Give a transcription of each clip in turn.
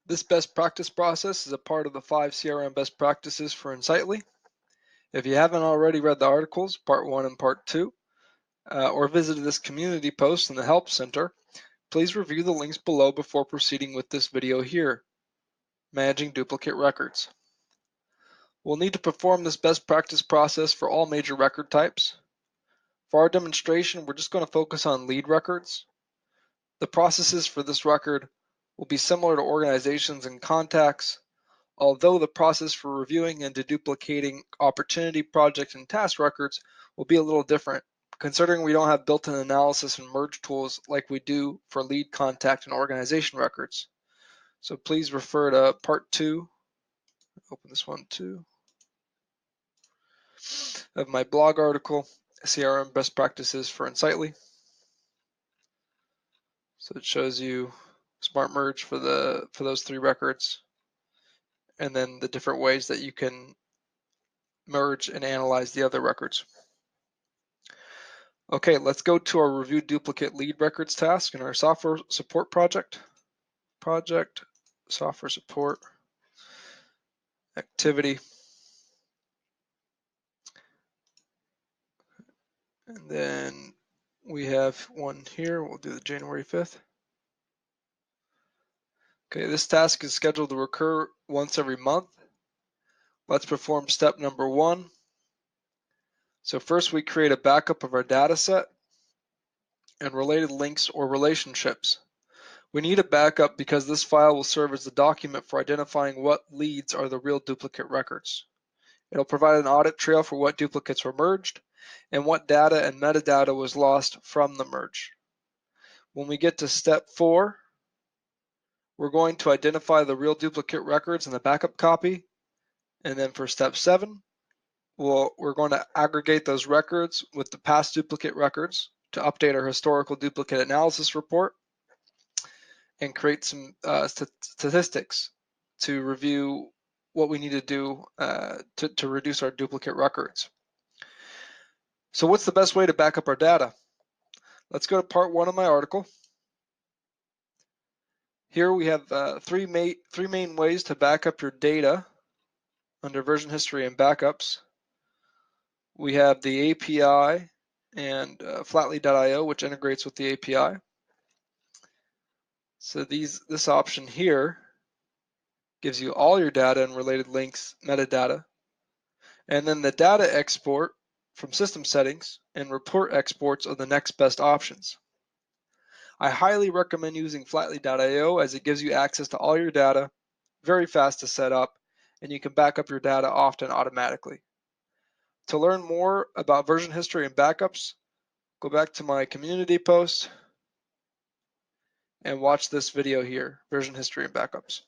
This best practice process is a part of the 5 CRM best practices for Insightly. If you haven't already read the articles, part 1 and part 2, or visited this community post in the Help Center, please review the links below before proceeding with this video here, Managing Duplicate Records. We'll need to perform this best practice process for all major record types. For our demonstration, we're just going to focus on lead records. The processes for this record will be similar to organizations and contacts, although the process for reviewing and deduplicating opportunity, project, and task records will be a little different, considering we don't have built-in analysis and merge tools like we do for lead, contact, and organization records. So please refer to part 2, open this one too, of my blog article, CRM Best Practices for Insightly. So it shows you SmartMerge for those 3 records, and then the different ways that you can merge and analyze the other records. Okay, let's go to our review duplicate lead records task in our software support project. Project, software support, activity. And then we have one here. We'll do the January 5th. Okay, this task is scheduled to recur once every month. Let's perform step number 1. So first we create a backup of our data set and related links or relationships. We need a backup because this file will serve as the document for identifying what leads are the real duplicate records. It'll provide an audit trail for what duplicates were merged and what data and metadata was lost from the merge. When we get to step 4, we're going to identify the real duplicate records in the backup copy. And then for step 7, we're going to aggregate those records with the past duplicate records to update our historical duplicate analysis report and create some statistics to review what we need to do to reduce our duplicate records. So what's the best way to back up our data? Let's go to part 1 of my article. Here we have three main ways to back up your data under version history and backups. We have the API and Flatly.io, which integrates with the API. So this option here gives you all your data and related links, metadata. And then the data export from system settings and report exports are the next best options. I highly recommend using Flatly.io as it gives you access to all your data, very fast to set up, and you can back up your data often automatically. To learn more about version history and backups, go back to my community post and watch this video here, version history and backups.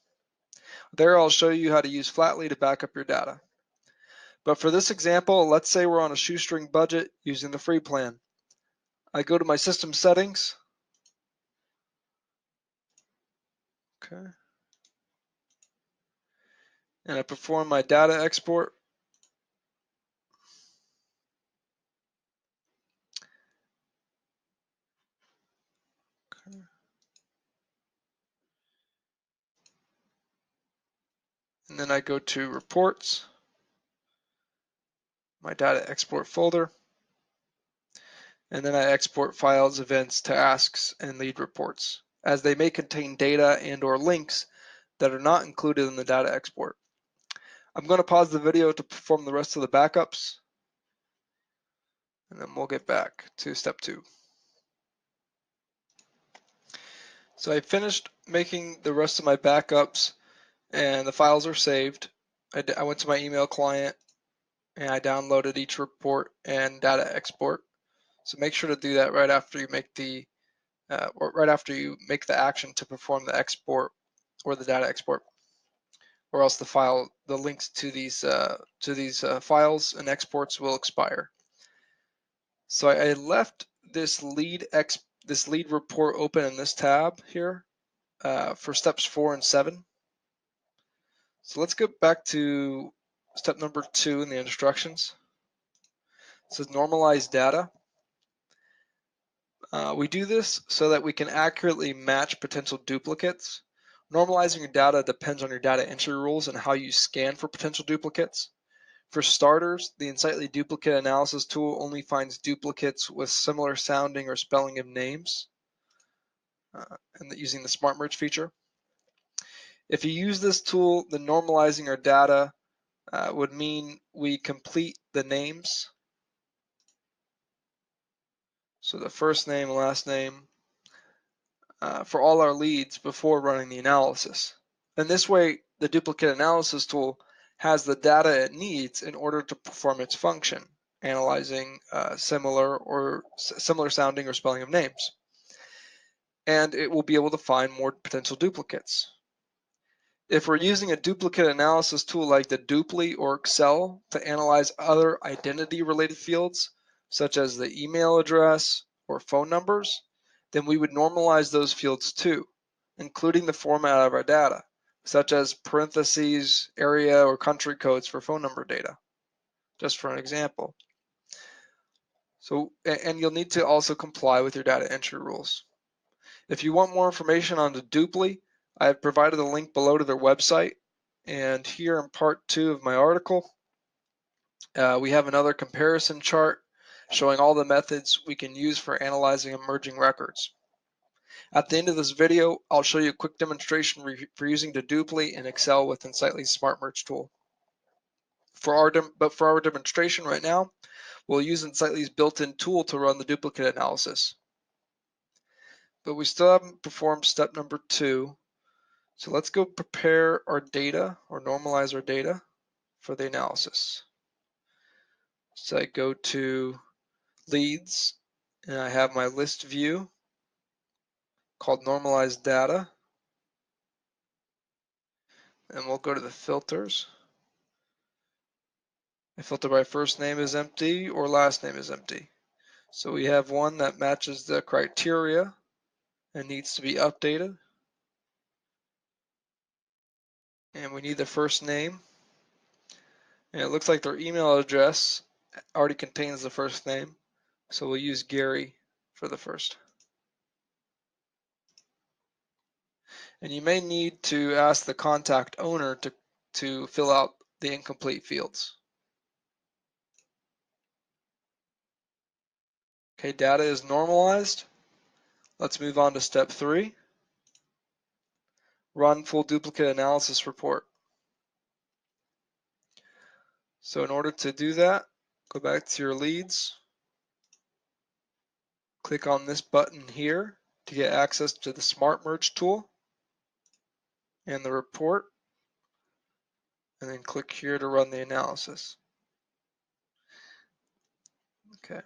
There I'll show you how to use Flatly to back up your data. But for this example, let's say we're on a shoestring budget using the free plan. I go to my system settings. Okay. And I perform my data export. Okay. And then I go to reports, my data export folder, and then I export files, events, tasks, and lead reports, as they may contain data and or links that are not included in the data export. I'm going to pause the video to perform the rest of the backups, and then we'll get back to step 2. So I finished making the rest of my backups, and the files are saved. I went to my email client, and I downloaded each report and data export. So make sure to do that right after you make the action to perform the export or the data export, or else the links to these files and exports will expire. So I left this lead report open in this tab here for steps 4 and 7. So let's go back to step number 2 in the instructions. It says Normalize Data. We do this so that we can accurately match potential duplicates Normalizing your data depends on your data entry rules and how you scan for potential duplicates. For starters, the Insightly Duplicate Analysis tool only finds duplicates with similar sounding or spelling of names, and using the SmartMerge feature. If you use this tool, then normalizing our data would mean we complete the names. So the first name, last name, for all our leads before running the analysis. And this way, the duplicate analysis tool has the data it needs in order to perform its function, analyzing similar sounding or spelling of names. And it will be able to find more potential duplicates. If we're using a duplicate analysis tool like the Dupli or Excel to analyze other identity-related fields, such as the email address or phone numbers, then we would normalize those fields too, including the format of our data, such as parentheses, area, or country codes for phone number data, just for an example. So, and you'll need to also comply with your data entry rules. If you want more information on the Dupli, I have provided a link below to their website, and here in part 2 of my article, we have another comparison chart showing all the methods we can use for analyzing emerging records. At the end of this video, I'll show you a quick demonstration for using the Dupli in Excel with Insightly's SmartMerge tool. For our demonstration right now, we'll use Insightly's built-in tool to run the duplicate analysis. But we still haven't performed step number 2. So let's go prepare our data or normalize our data for the analysis. So I go to leads and I have my list view called Normalize Data. And we'll go to the filters. I filter by first name is empty or last name is empty. So we have one that matches the criteria and needs to be updated. And we need the first name. And it looks like their email address already contains the first name. So we'll use Gary for the first. And you may need to ask the contact owner to fill out the incomplete fields. Okay, data is normalized. Let's move on to step 3. Run full duplicate analysis report. So in order to do that, go back to your leads. Click on this button here to get access to the SmartMerge tool and the report. And then click here to run the analysis. Okay.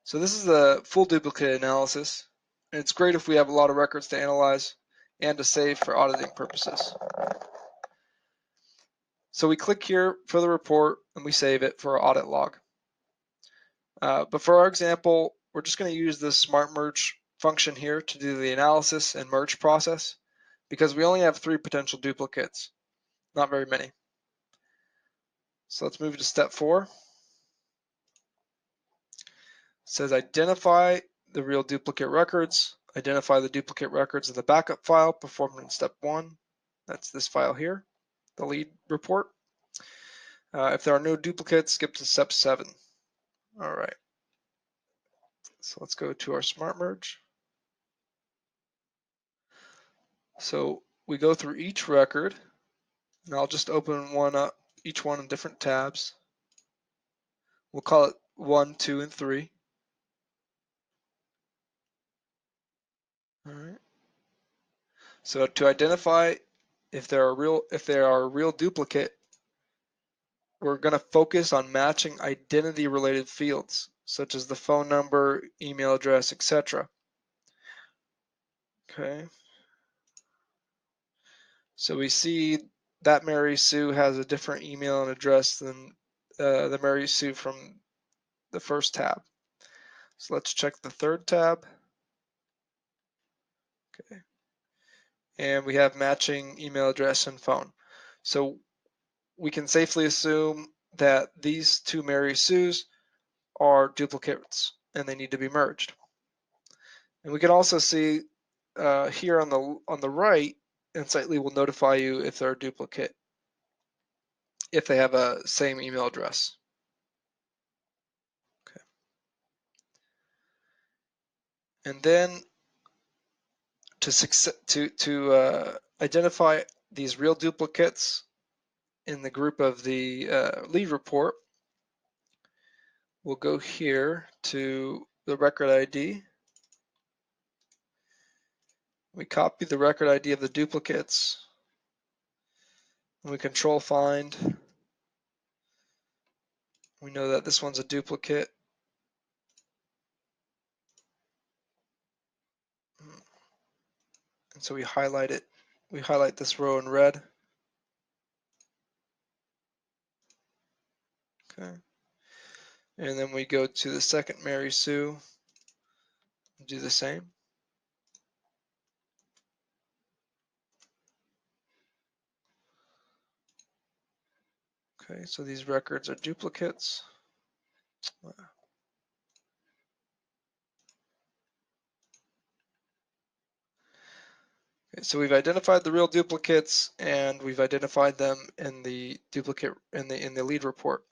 So this is the full duplicate analysis. And it's great if we have a lot of records to analyze and to save for auditing purposes. So we click here for the report and we save it for our audit log. But for our example, we're just going to use this SmartMerge function here to do the analysis and merge process because we only have 3 potential duplicates, not very many. So let's move to step 4. It says identify the real duplicate records, identify the duplicate records in the backup file performed in step 1. That's this file here, the lead report. If there are no duplicates, skip to step 7. All right. So let's go to our SmartMerge. So we go through each record, and I'll just open one up, each one in different tabs. We'll call it 1, 2, and 3. All right. So to identify if there are a real duplicate, we're going to focus on matching identity-related fields, such as the phone number, email address, etc. Okay. So we see that Mary Sue has a different email and address than the Mary Sue from the first tab. So let's check the third tab. Okay. And we have matching email address and phone. So we can safely assume that these 2 Mary Sues are duplicates and they need to be merged. And we can also see here on the right, Insightly will notify you if they're a duplicate, if they have a same email address. Okay. And then to identify these real duplicates in the group of the lead report, we'll go here to the record ID. We copy the record ID of the duplicates, and we control find. We know that this one's a duplicate. And so we highlight it. We highlight this row in red. Okay. And then we go to the second Mary Sue and do the same. Okay, so these records are duplicates. Okay, so we've identified the real duplicates, and we've identified them in the duplicate in the lead report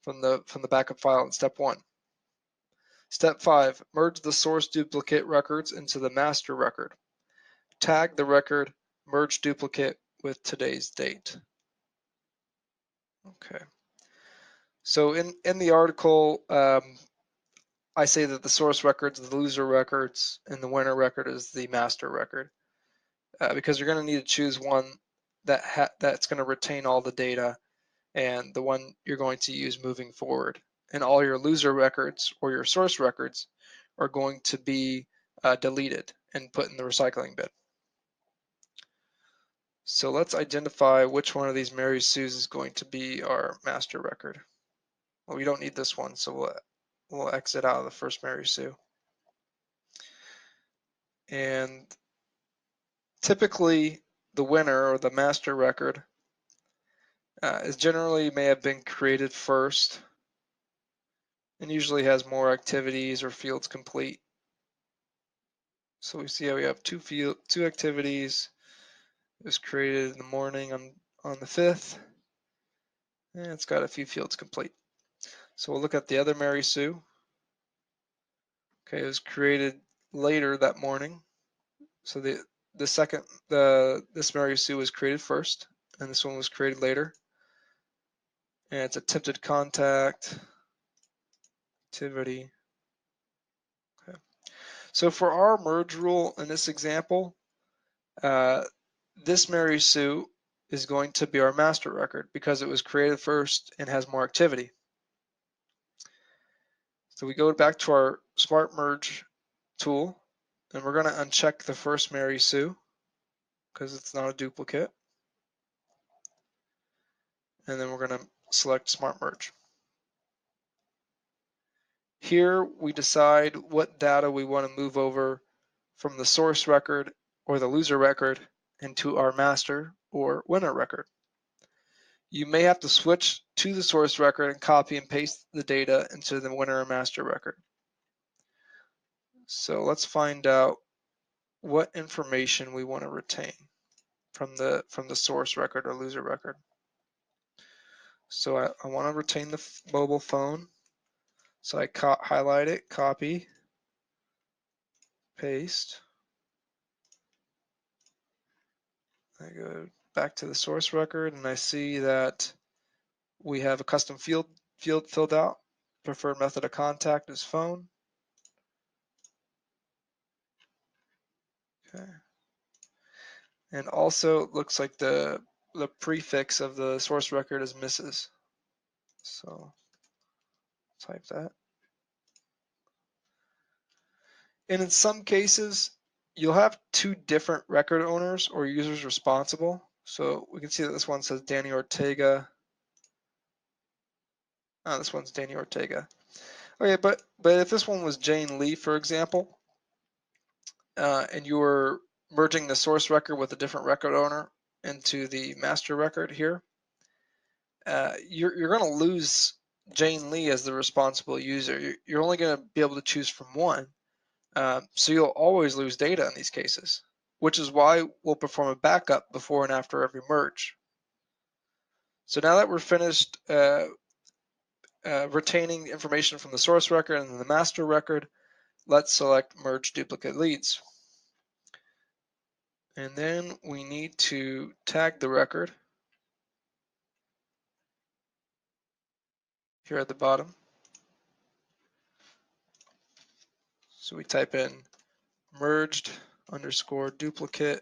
from the backup file in step 1. Step 5, merge the source duplicate records into the master record. Tag the record merge duplicate with today's date. Okay. So in the article, I say that the source records, the loser records, and the winner record is the master record, because you're going to need to choose one that's going to retain all the data and the one you're going to use moving forward. And all your loser records or your source records are going to be deleted and put in the recycling bin. So let's identify which one of these Mary Sue's is going to be our master record. Well, we don't need this one, so we'll exit out of the first Mary Sue. And typically the winner or the master record is generally may have been created first and usually has more activities or fields complete. So we see how we have two activities. It was created in the morning on the 5th, and it's got a few fields complete. So we'll look at the other Mary Sue. Okay, it was created later that morning. So this Mary Sue was created first, and this one was created later. And it's attempted contact activity. Okay. So for our merge rule in this example, this Mary Sue is going to be our master record because it was created first and has more activity. So we go back to our SmartMerge tool, and we're going to uncheck the first Mary Sue because it's not a duplicate. And then we're going to select SmartMerge. Here we decide what data we want to move over from the source record or the loser record into our master or winner record. You may have to switch to the source record and copy and paste the data into the winner or master record. So let's find out what information we want to retain from the source record or loser record. So I want to retain the mobile phone. So I highlight it, copy, paste. I go back to the source record and I see that we have a custom field filled out. Preferred method of contact is phone. Okay. And also it looks like the prefix of the source record is Mrs. So type that. And in some cases, you'll have two different record owners or users responsible. So we can see that this one says Danny Ortega. Oh, this one's Danny Ortega. Okay, but if this one was Jane Lee, for example, and you were merging the source record with a different record owner into the master record here, you're going to lose Jane Lee as the responsible user. You're only going to be able to choose from one. So you'll always lose data in these cases. which is why we'll perform a backup before and after every merge. So now that we're finished retaining information from the source record and the master record, let's select merge duplicate leads. And then we need to tag the record here at the bottom. So we type in merged underscore duplicate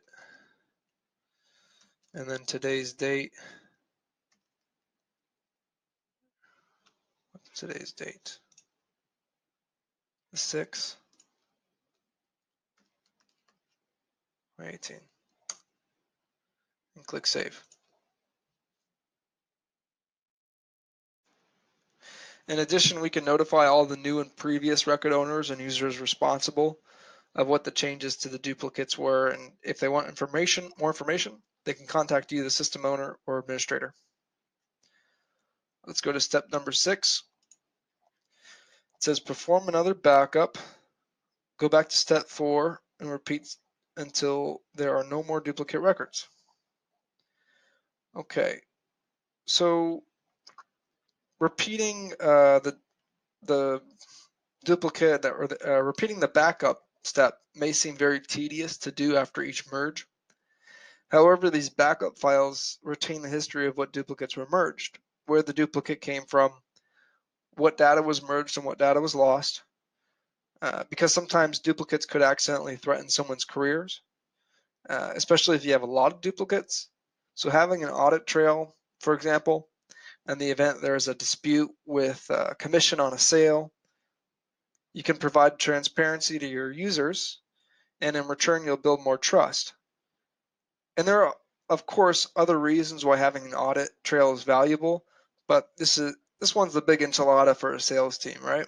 and then today's date. What's today's date? The 6th, 2018. And click save. In addition, we can notify all the new and previous record owners and users responsible of what the changes to the duplicates were, and if they want more information, they can contact you, the system owner or administrator. Let's go to step number 6. It says perform another backup. Go back to step 4 and repeat until there are no more duplicate records. Okay, so repeating the duplicate or repeating the backup step may seem very tedious to do after each merge. However, these backup files retain the history of what duplicates were merged, where the duplicate came from, what data was merged and what data was lost, because sometimes duplicates could accidentally threaten someone's careers, especially if you have a lot of duplicates. So having an audit trail, for example, in the event there is a dispute with commission on a sale, you can provide transparency to your users, and in return you'll build more trust. And there are, of course, other reasons why having an audit trail is valuable, but this one's the big enchilada for a sales team, right?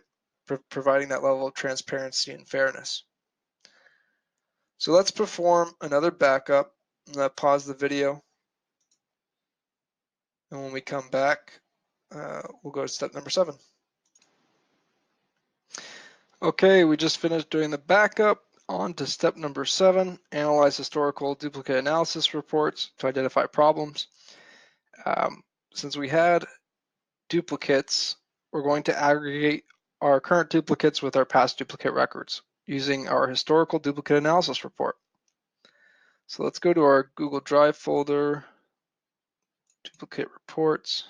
Providing that level of transparency and fairness. So let's perform another backup. I'm going to pause the video. And when we come back, we'll go to step number 7. Okay, we just finished doing the backup. On to step number 7, analyze historical duplicate analysis reports to identify problems. Since we had duplicates, we're going to aggregate our current duplicates with our past duplicate records using our historical duplicate analysis report. So let's go to our Google Drive folder, duplicate reports.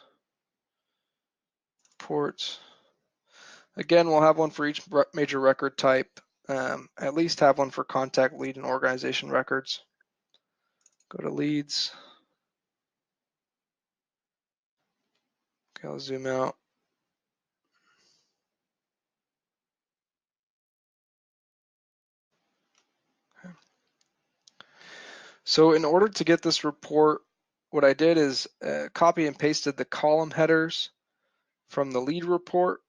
Again, we'll have one for each major record type, at least have one for contact, lead, and organization records. Go to leads. Okay, I'll zoom out. Okay. So in order to get this report, what I did is copy and pasted the column headers from the lead report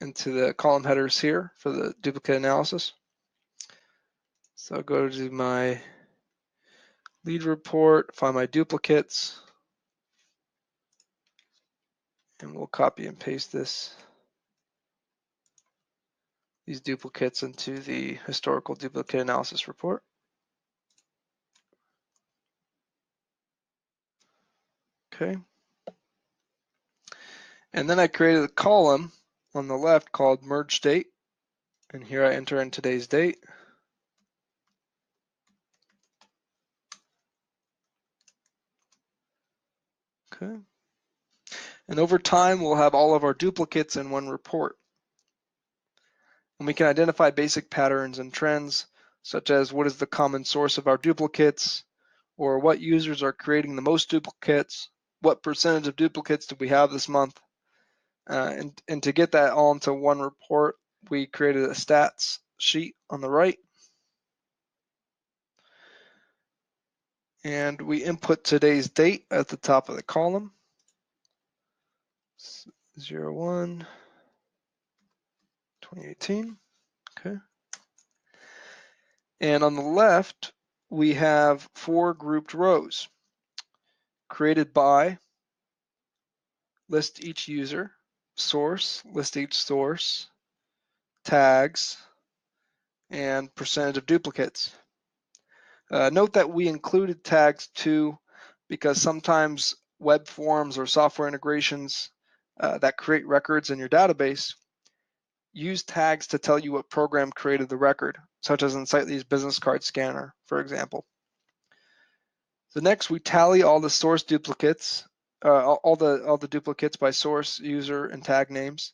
into the column headers here for the duplicate analysis. So I'll go to my lead report, find my duplicates, and we'll copy and paste these duplicates into the historical duplicate analysis report. Okay. And then I created a column on the left called merge date, and here I enter in today's date. Okay. And over time, we'll have all of our duplicates in one report. And we can identify basic patterns and trends, such as what is the common source of our duplicates, or what users are creating the most duplicates, what percentage of duplicates do we have this month. And to get that all into one report, we created a stats sheet on the right. And we input today's date at the top of the column, 01/2018. Okay. And on the left, we have 4 grouped rows. Created by, list each user, source, list each source, tags, and percentage of duplicates. Note that we included tags too, because sometimes web forms or software integrations that create records in your database use tags to tell you what program created the record, such as in Sightly's business card scanner, for example. So next, we tally all the source duplicates, all the duplicates by source, user, and tag names.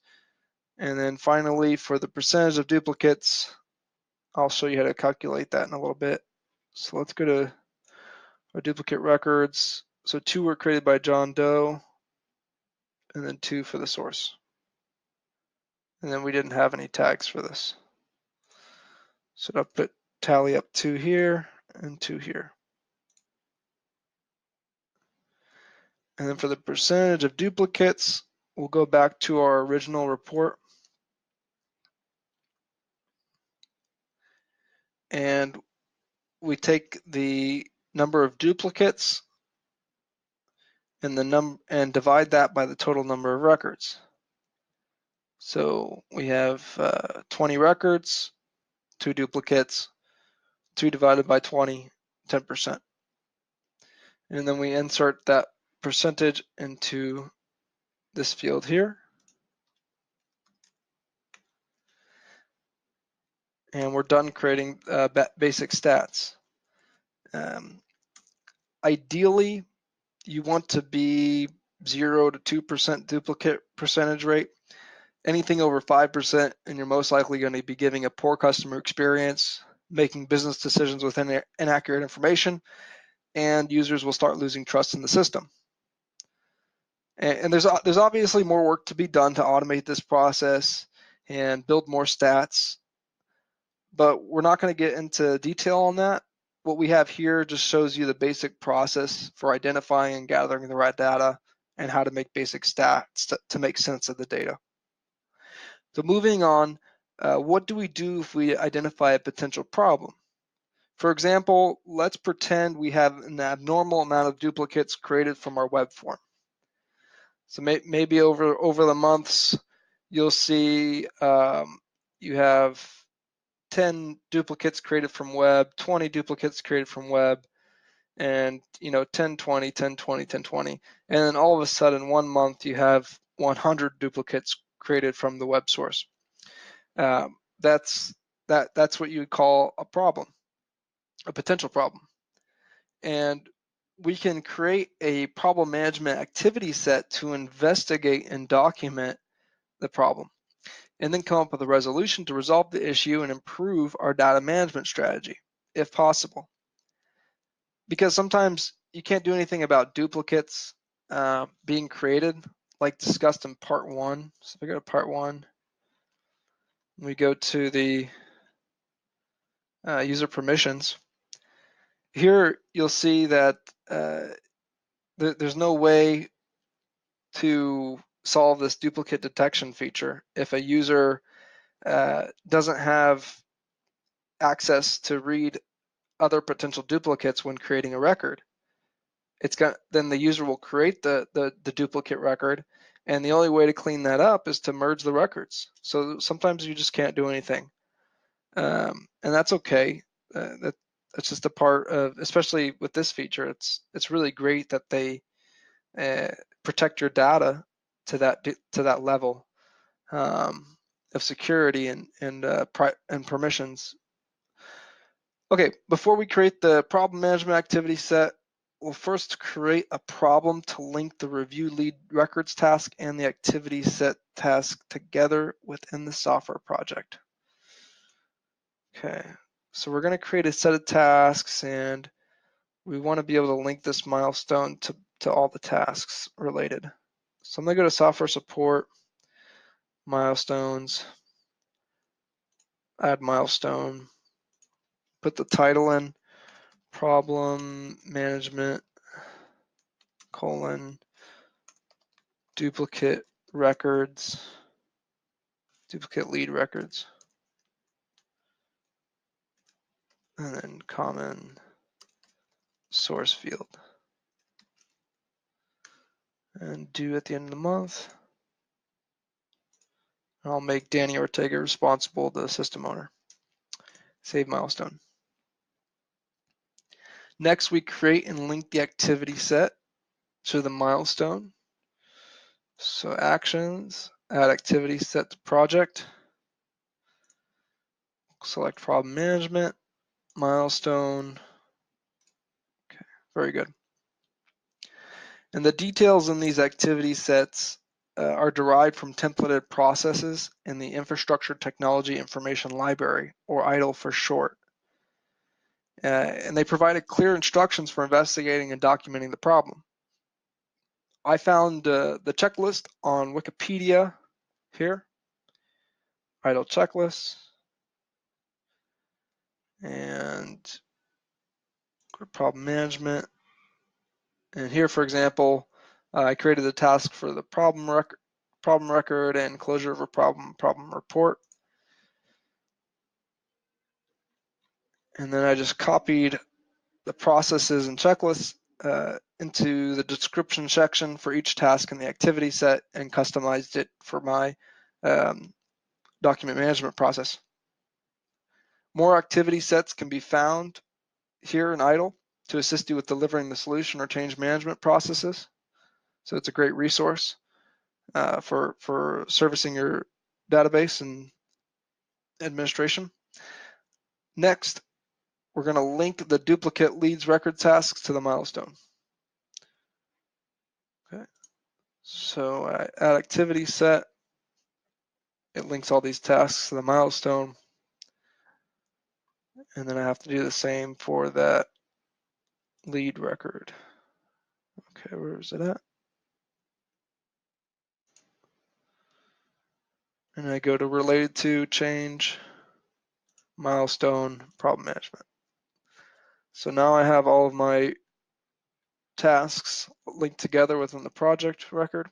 And then finally, for the percentage of duplicates, I'll show you how to calculate that in a little bit. So let's go to our duplicate records. So 2 were created by John Doe, and then 2 for the source. And then we didn't have any tags for this. So I'll put tally up 2 here and 2 here. And then for the percentage of duplicates, we'll go back to our original report. And we take the number of duplicates and divide that by the total number of records. So we have 20 records, 2 duplicates, 2 divided by 20, 10%. And then we insert that percentage into this field here. And we're done creating basic stats. Ideally, you want to be 0 to 2% duplicate percentage rate. Anything over 5%, and you're most likely going to be giving a poor customer experience, making business decisions with inaccurate information, and users will start losing trust in the system. And there's obviously more work to be done to automate this process and build more stats, but we're not going to get into detail on that. What we have here just shows you the basic process for identifying and gathering the right data and how to make basic stats to make sense of the data. So moving on, what do we do if we identify a potential problem? For example, let's pretend we have an abnormal amount of duplicates created from our web form. So maybe over the months, you'll see you have 10 duplicates created from web, 20 duplicates created from web, and 10, 20, 10, 20, 10, 20. And then all of a sudden, 1 month, you have 100 duplicates created from the web source. That's what you would call a problem, a potential problem. And we can create a problem management activity set to investigate and document the problem, and then come up with a resolution to resolve the issue and improve our data management strategy, if possible. Because sometimes you can't do anything about duplicates being created, like discussed in part 1. So if we go to part 1, we go to the user permissions. Here you'll see that there's no way to solve this duplicate detection feature if a user doesn't have access to read other potential duplicates when creating a record. Then the user will create the duplicate record, and the only way to clean that up is to merge the records. So sometimes you just can't do anything, and that's okay. That's just a part of, especially with this feature. It's really great that they protect your data to that level of security and permissions. Okay, before we create the problem management activity set, we'll first create a problem to link the review lead records task and the activity set task together within the software project. Okay, so we're going to create a set of tasks, and we want to be able to link this milestone to all the tasks related. So I'm going to go to software support, milestones, add milestone, put the title in, problem management, duplicate records, duplicate lead records, and then common source field. And due at the end of the month. I'll make Danny Ortega responsible, the system owner. Save milestone. Next, we create and link the activity set to the milestone. So actions, add activity set to project, select problem management, milestone. Okay, very good. And the details in these activity sets are derived from templated processes in the Infrastructure Technology Information Library, or ITIL for short. And they provided clear instructions for investigating and documenting the problem. I found the checklist on Wikipedia here, ITIL checklist, and problem management. And here, for example, I created the task for the problem record and closure of a problem report. And then I just copied the processes and checklists into the description section for each task in the activity set and customized it for my document management process. More activity sets can be found here in ITIL to assist you with delivering the solution or change management processes. So it's a great resource for servicing your database and administration. Next, we're going to link the duplicate leads record tasks to the milestone. Okay, so I add activity set. It links all these tasks to the milestone. And then I have to do the same for that lead record. Okay, where is it at? And I go to related to, change, milestone, problem management. So now I have all of my tasks linked together within the project record.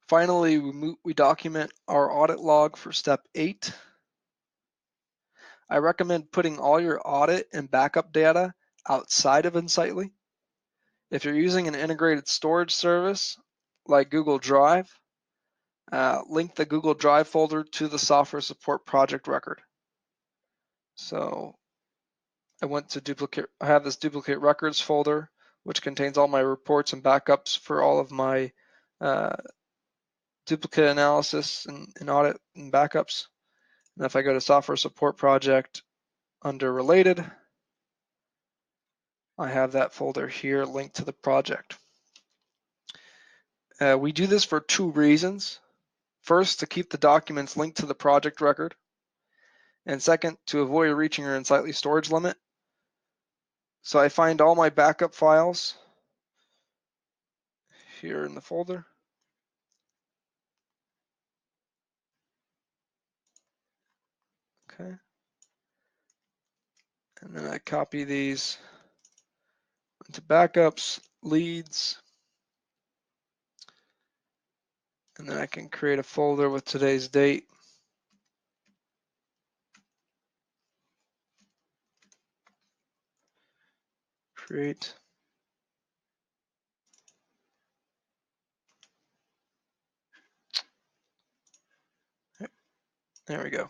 Finally, we document our audit log for step 8. I recommend putting all your audit and backup data outside of Insightly. If you're using an integrated storage service like Google Drive, link the Google Drive folder to the software support project record. So I have this duplicate records folder, which contains all my reports and backups for all of my duplicate analysis and audit and backups. And if I go to software support project under related, I have that folder here linked to the project. We do this for 2 reasons. First, to keep the documents linked to the project record. And second, to avoid reaching your Insightly storage limit. So I find all my backup files here in the folder. Okay. And then I copy these into backups, leads, and then I can create a folder with today's date. Create. There we go.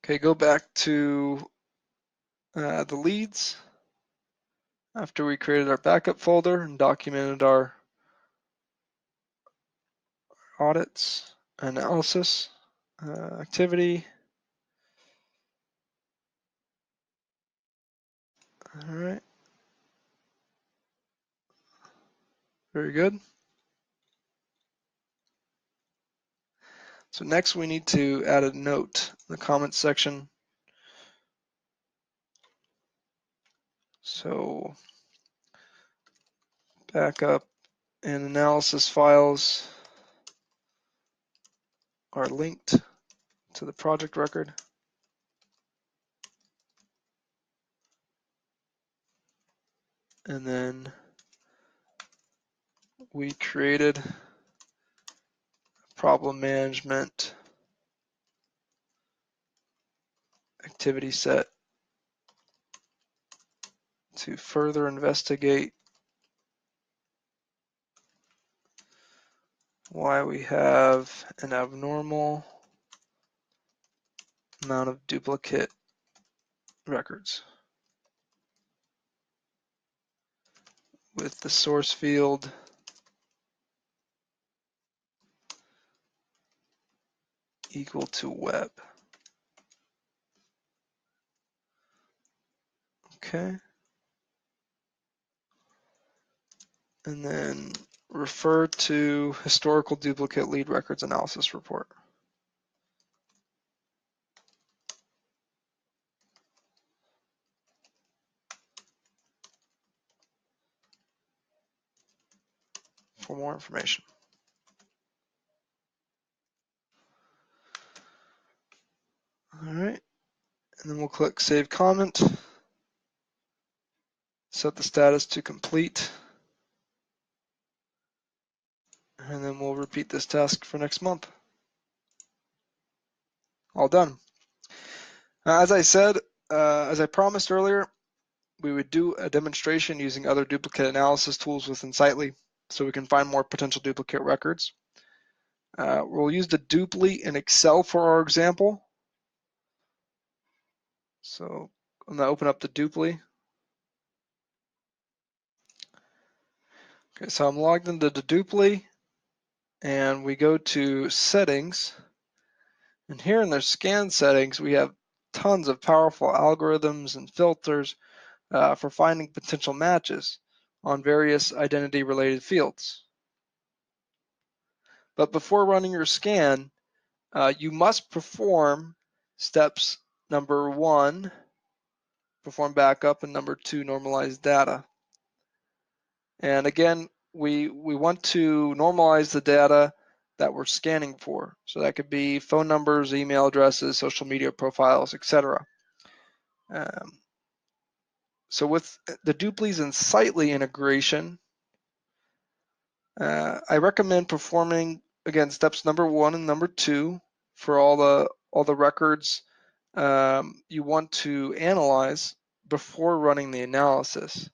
Okay, go back to the leads after we created our backup folder and documented our audits, analysis, activity. All right. Very good. So next we need to add a note in the comments section. So backup and analysis files are linked to the project record. And then we created problem management activity set to further investigate why we have an abnormal amount of duplicate records with the source field equal to web. Okay. And then refer to historical duplicate lead records analysis report. For more information. All right, and then we'll click Save Comment, set the status to complete, and then we'll repeat this task for next month. All done. As I said, as I promised earlier, we would do a demonstration using other duplicate analysis tools within Sightly so we can find more potential duplicate records. We'll use the dupli in Excel for our example. So I'm going to open up the dupli. Okay, so I'm logged into the dupli, and we go to Settings. And here in the scan settings, we have tons of powerful algorithms and filters for finding potential matches on various identity-related fields. But before running your scan, you must perform steps number 1, perform backup, and number 2, normalize data. And again, we want to normalize the data that we're scanning for. So that could be phone numbers, email addresses, social media profiles, etc. So with the Dupli's and Sightly integration, I recommend performing, again, steps number 1 and number 2 for all the records you want to analyze before running the analysis.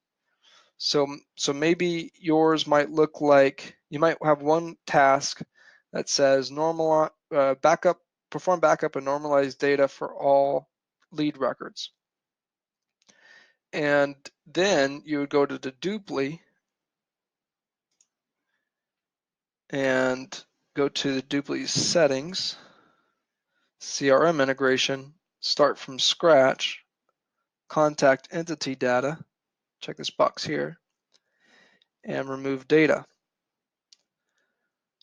So maybe yours might look like you might have one task that says perform backup and normalize data for all lead records. And then you would go to the dupli and go to the dupli's settings, CRM integration, start from scratch, contact entity data, check this box here, and remove data.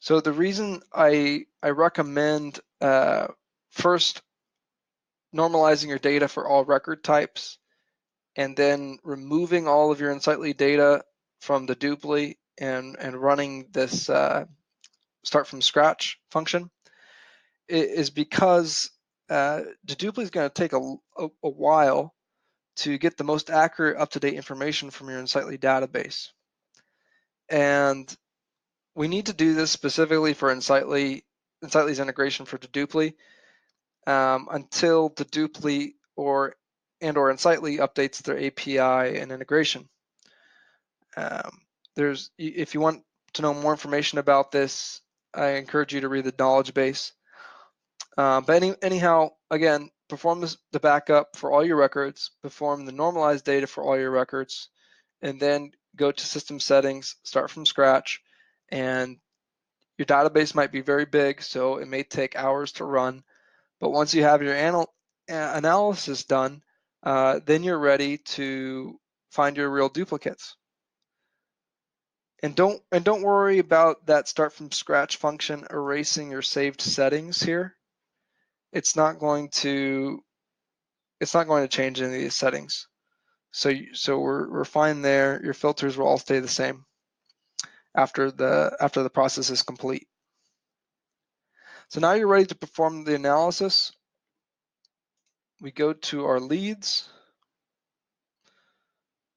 So the reason I recommend first normalizing your data for all record types and then removing all of your Insightly data from the dupli and running this start from scratch function is because the dupli is going to take a while to get the most accurate, up-to-date information from your Insightly database. And we need to do this specifically for Insightly's integration for the dupli until the dupli or Insightly updates their API and integration. If you want to know more information about this, I encourage you to read the knowledge base. But anyhow, again, perform the backup for all your records, perform the normalized data for all your records, and then go to system settings, start from scratch, and your database might be very big, so it may take hours to run. But once you have your analysis done, then you're ready to find your real duplicates. And don't worry about that start from scratch function erasing your saved settings here. It's not going to change any of these settings. So we're fine there. Your filters will all stay the same after the process is complete. So now you're ready to perform the analysis. We go to our leads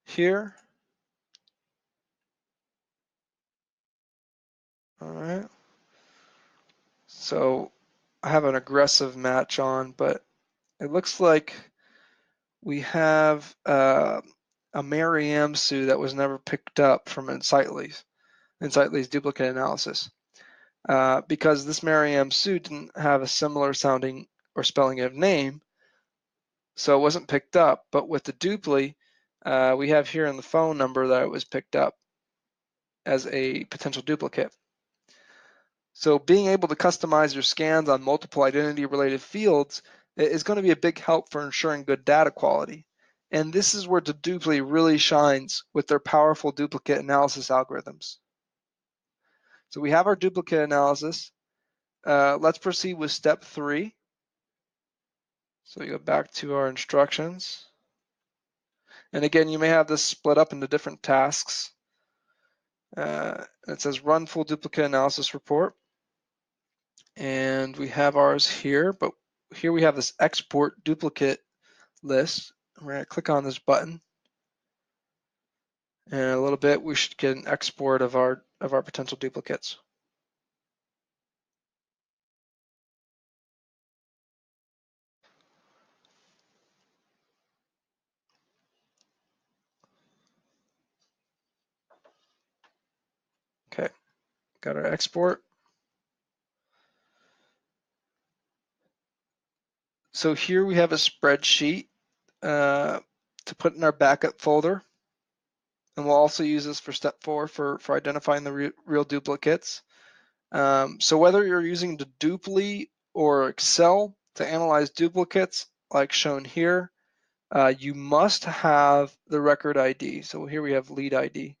here. All right. So I have an aggressive match on, but it looks like we have a Mariam Sue that was never picked up from Insightly's duplicate analysis. because this Mary M. Sue didn't have a similar sounding or spelling of name, so it wasn't picked up. But with the dupli, we have here in the phone number that it was picked up as a potential duplicate. So being able to customize your scans on multiple identity-related fields is going to be a big help for ensuring good data quality. And this is where Dedupli really shines with their powerful duplicate analysis algorithms. So we have our duplicate analysis. Let's proceed with step 3. So you go back to our instructions. And again, you may have this split up into different tasks. It says run full duplicate analysis report. And we have ours here, but here we have this export duplicate list. We're going to click on this button. And in a little bit, we should get an export of our potential duplicates. Okay, got our export. So here we have a spreadsheet to put in our backup folder. And we'll also use this for step 4 for identifying the real duplicates. So whether you're using Dedupli or Excel to analyze duplicates, like shown here, you must have the record ID. So here we have lead ID,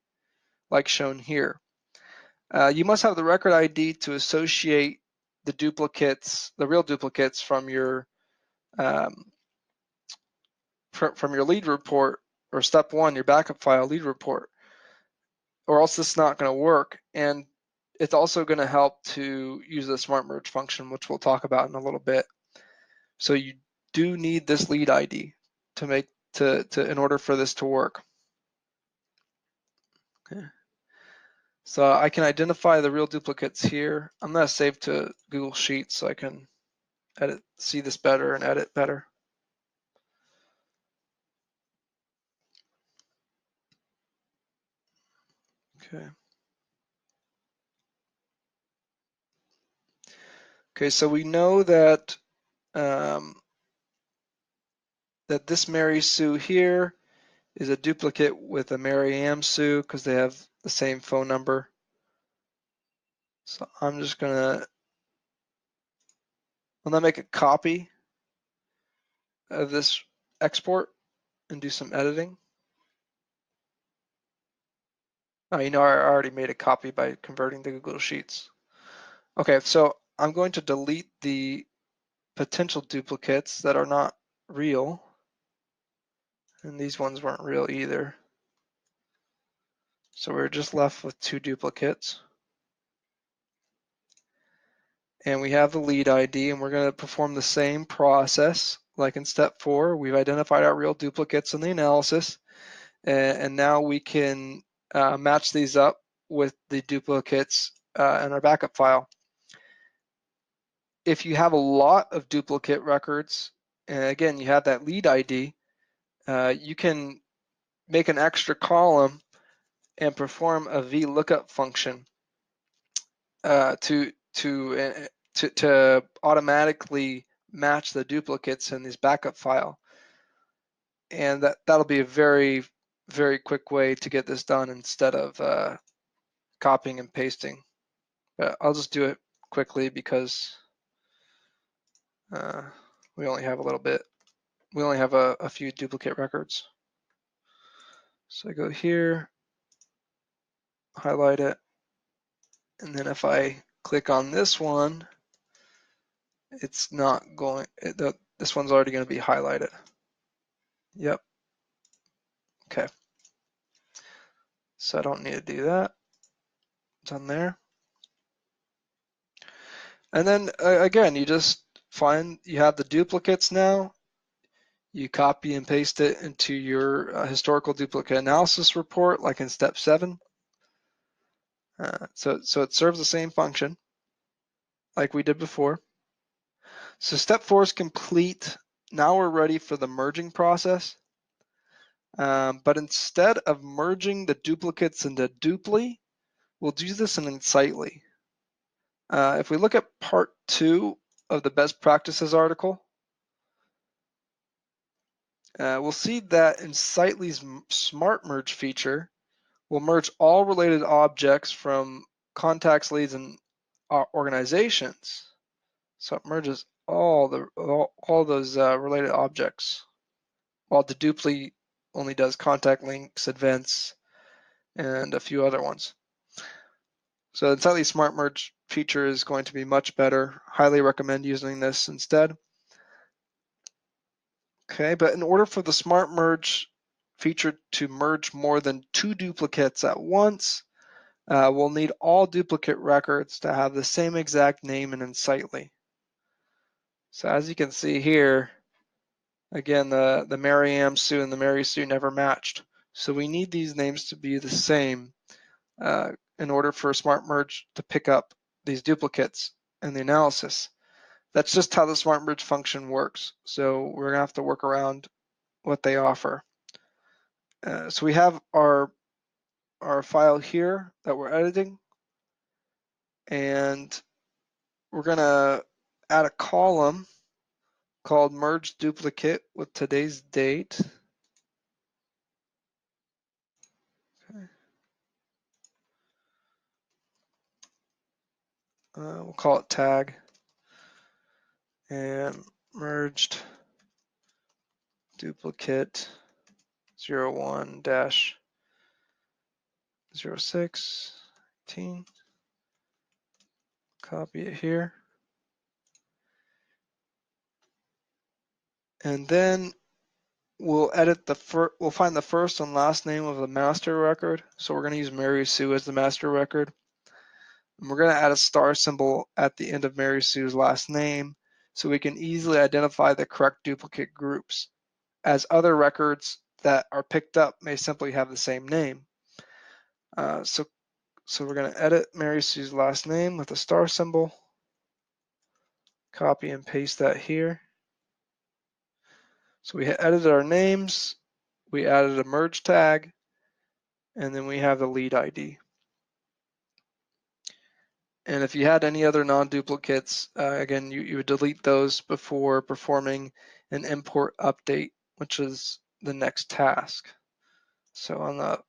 like shown here. You must have the record ID to associate the duplicates, the real duplicates from your lead report, or step 1, your backup file lead report, or else this is not going to work. And it's also going to help to use the SmartMerge function, which we'll talk about in a little bit. So you do need this lead ID in order for this to work. Okay. So I can identify the real duplicates here. I'm going to save to Google Sheets so I can see this better and edit better. Okay. Okay, so we know that that this Mary Sue here is a duplicate with a Mary Ann Sue because they have the same phone number. So I'm gonna make a copy of this export and do some editing. Oh, I already made a copy by converting to Google Sheets. Okay, so I'm going to delete the potential duplicates that are not real. And these ones weren't real either. So we're just left with 2 duplicates. And we have the lead ID, and we're going to perform the same process like in step 4. We've identified our real duplicates in the analysis, and now we can match these up with the duplicates in our backup file. If you have a lot of duplicate records, and again, you have that lead ID, you can make an extra column and perform a Vlookup function to automatically match the duplicates in this backup file. And that'll be a very, very quick way to get this done instead of copying and pasting. But I'll just do it quickly because we only have a little bit. We only have a few duplicate records. So I go here, highlight it, and then if I click on this one, it's not going, this one's already going to be highlighted. Yep. Okay. So I don't need to do that. Done there. And then again, you just you have the duplicates now. You copy and paste it into your historical duplicate analysis report, like in step 7. So it serves the same function like we did before. So step 4 is complete. Now we're ready for the merging process. But instead of merging the duplicates into Dupli, we'll do this in Insightly. If we look at part 2 of the best practices article, we'll see that in Sitely's SmartMerge feature, we'll merge all related objects from contacts, leads, and organizations. So it merges all those related objects, while Deduply only does contact links, events, and a few other ones. So the Sitely SmartMerge feature is going to be much better. Highly recommend using this instead. Okay, but in order for the SmartMerge feature to merge more than 2 duplicates at once, we'll need all duplicate records to have the same exact name and in Sitely. So as you can see here, again, the Mary Ann Sue and the Mary Sue never matched. So we need these names to be the same in order for SmartMerge to pick up these duplicates in the analysis. That's just how the SmartMerge function works. So we're gonna have to work around what they offer. So we have our file here that we're editing, and we're gonna add a column called merge duplicate with today's date. Okay. We'll call it tag, and merged duplicate 01-0618. Copy it here. And then we'll edit we'll find the first and last name of the master record. So we're going to use Mary Sue as the master record. And we're going to add a star symbol at the end of Mary Sue's last name so we can easily identify the correct duplicate groups, as other records that are picked up may simply have the same name. So we're going to edit Mary Sue's last name with a star symbol. Copy and paste that here. So we edited our names, we added a merge tag, and then we have the lead ID. And if you had any other non-duplicates, again, you would delete those before performing an import update, which is the next task. So on the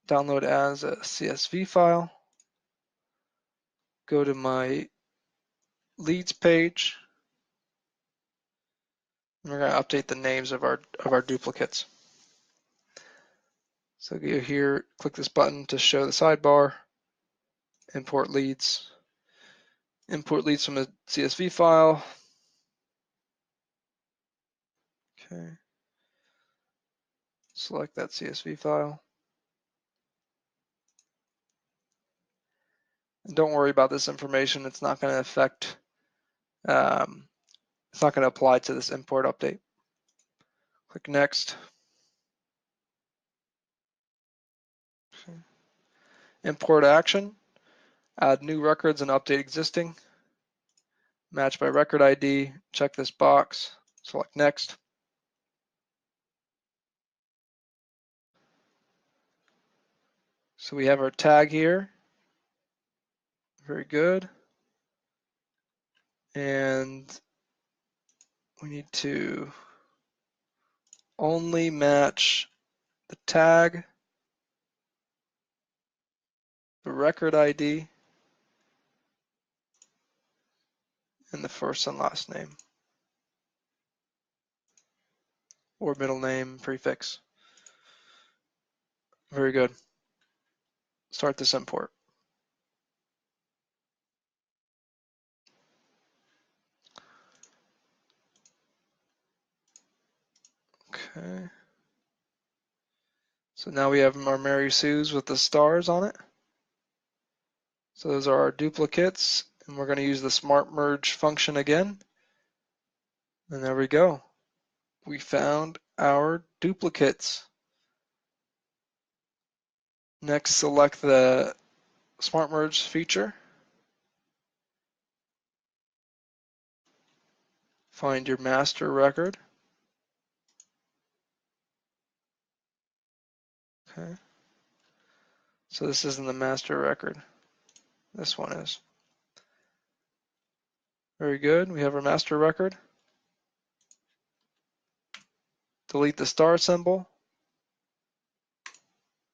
download as a CSV file, go to my leads page, and we're going to update the names of our duplicates. So go here, click this button to show the sidebar, import leads from a CSV file. Okay. Select that CSV file. And don't worry about this information. It's not going to affect, it's not going to apply to this import update. Click next. Okay. Import action. Add new records and update existing. Match by record ID. Check this box. Select next. So we have our tag here. Very good. And we need to only match the tag, the record ID, and the first and last name, or middle name prefix. Very good. Start this import. Okay. So now we have our Mary Sue's with the stars on it. So those are our duplicates, and we're going to use the SmartMerge function again. And there we go. We found our duplicates. Next, select the SmartMerge feature. Find your master record. Okay. So this isn't the master record. This one is. Very good. We have our master record. Delete the star symbol.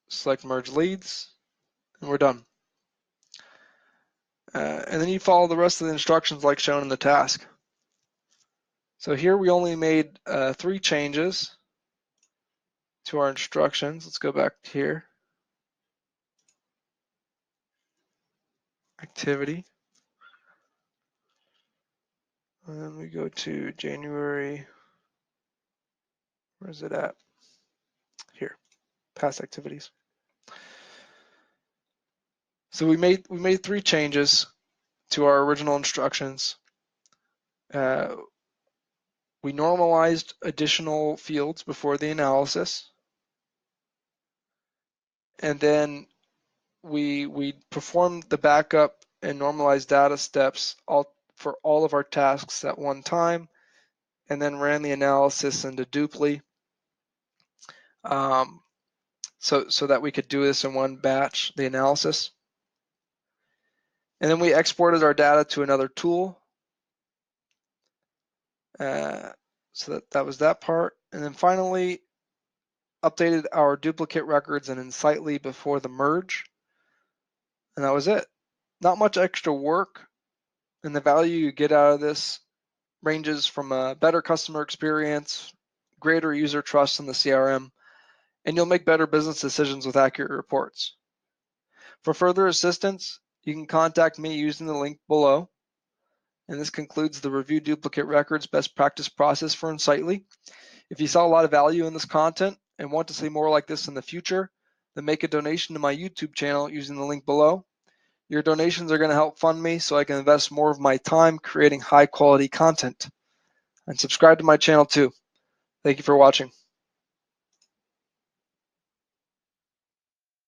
Select merge leads, and we're done. And then you follow the rest of the instructions like shown in the task. So here we only made 3 changes to our instructions. Let's go back here. Activity. And then we go to January. Where's it at? Here, past activities. So we made 3 changes to our original instructions. We normalized additional fields before the analysis, and then we performed the backup and normalized data steps for all of our tasks at one time, and then ran the analysis into Dupli, so that we could do this in one batch, the analysis. And then we exported our data to another tool. So that was that part. And then finally, updated our duplicate records in Insightly before the merge. And that was it. Not much extra work, and the value you get out of this ranges from a better customer experience, greater user trust in the CRM, and you'll make better business decisions with accurate reports. For further assistance, you can contact me using the link below. And this concludes the Review Duplicate Records best practice process for Insightly. If you saw a lot of value in this content and want to see more like this in the future, then make a donation to my YouTube channel using the link below. Your donations are going to help fund me so I can invest more of my time creating high quality content. And subscribe to my channel too. Thank you for watching.